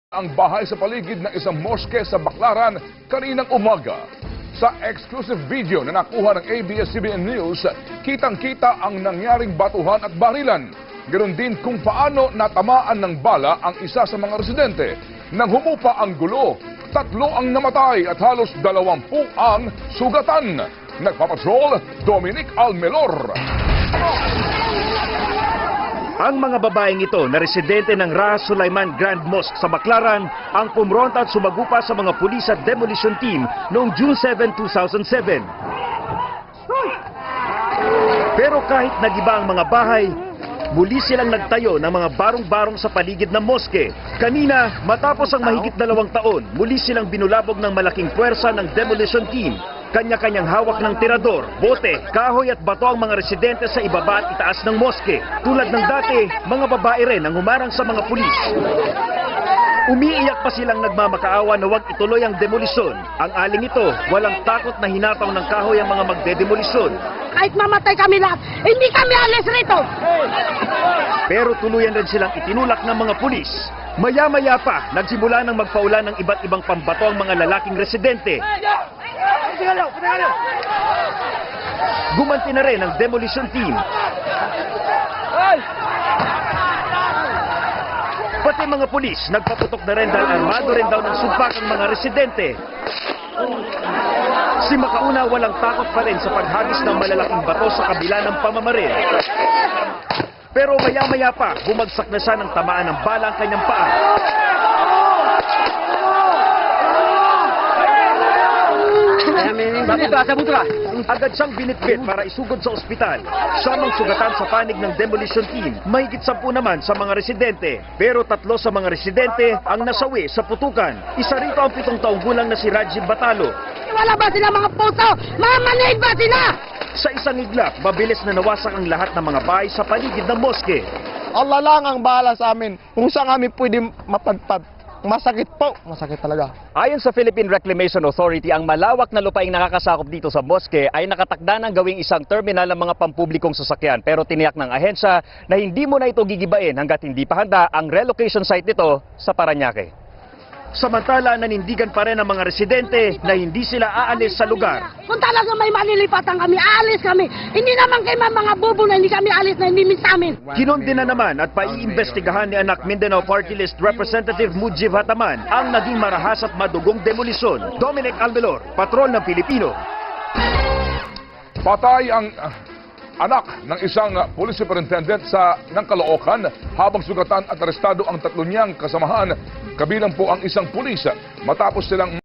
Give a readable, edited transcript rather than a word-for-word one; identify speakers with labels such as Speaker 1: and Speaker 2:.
Speaker 1: Ang bahay sa paligid ng isang moske sa Baclaran kaninang umaga. Sa exclusive video na nakuha ng ABS-CBN News, kitang-kita ang nangyaring batuhan at barilan. Ganoon din kung paano natamaan ng bala ang isa sa mga residente. Nang humupa ang gulo, 3 ang namatay at halos 20 ang sugatan. Nagpapatrol, Dominic Almelor.
Speaker 2: Ang mga babaeng ito na residente ng Raha Sulaiman Grand Mosque sa Baclaran ang pumronta at sumagupa sa mga pulis at demolition team noong June 7, 2007. Pero kahit nagiba ang mga bahay, muli silang nagtayo ng mga barong-barong sa paligid ng moske. Kanina, matapos ang mahigit 2 taon, muli silang binulabog ng malaking puwersa ng demolition team. Kanya-kanyang hawak ng tirador, bote, kahoy at bato ang mga residente sa ibaba at itaas ng moske. Tulad ng dati, mga babae rin ang humarang sa mga pulis. Umiiyak pa silang nagmamakaawa na huwag ituloy ang demolisyon. Ang aling ito, walang takot na hinataw ng kahoy ang mga magdedemolisyon.
Speaker 3: Kahit mamatay kami lahat, hindi kami alis rito!
Speaker 2: Pero tuluyan rin silang itinulak ng mga pulis. Maya-maya pa, nagsimula ng magpaulan ng iba't ibang pambato ang mga lalaking residente. Gumanti na rin ang demolition team. Pati mga pulis, nagpaputok na rin dahil armado rin daw ng sumpak ang mga residente. Si Makauna walang takot pa rin sa paghagis ng malalaking bato sa kabila ng pamamaril. Pero maya-maya pa, bumagsak na siya ng tamaan ng bala ang kanyang paa. Agad siyang binitbit para isugod sa ospital. Samang sugatan sa panig ng demolition team. Mahigit 10 naman sa mga residente. Pero 3 sa mga residente ang nasawi sa putukan. Isa rito ang 7 taong gulang na si Rajiv Batalo.
Speaker 3: Wala ba sila mga puso? Mga manid ba sila?
Speaker 2: Sa isang iglap, mabilis na nawasak ang lahat ng mga bahay sa paligid ng moske.
Speaker 4: Allah lang ang bahala sa amin kung saan kami pwede mapadpad. Masakit po, masakit talaga.
Speaker 5: Ayon sa Philippine Reclamation Authority, ang malawak na lupaing nakakasakop dito sa moske ay nakatakda ng gawing isang terminal ng mga pampublikong sasakyan. Pero tiniyak ng ahensya na hindi mo na ito gigibain hanggat hindi pa handa ang relocation site nito sa Parañaque.
Speaker 2: Samantala, nanindigan pa rin ang mga residente na hindi sila aalis sa lugar.
Speaker 3: Kung talaga may malilipatan kami, alis kami. Hindi naman kayo mga bubo na hindi kami alis na hindi min sa amin.
Speaker 2: Kinundi na naman at paiimbestigahan ni anak Mindanao Party List Representative Mujib Hataman ang naging marahas at madugong demolisyon. Dominic Almelor, Patrol ng Pilipino.
Speaker 1: Patay ang anak ng isang police superintendent ng Caloocan habang sugatan at arestado ang 3 niyang kasamahan, kabilang po ang isang pulis matapos silang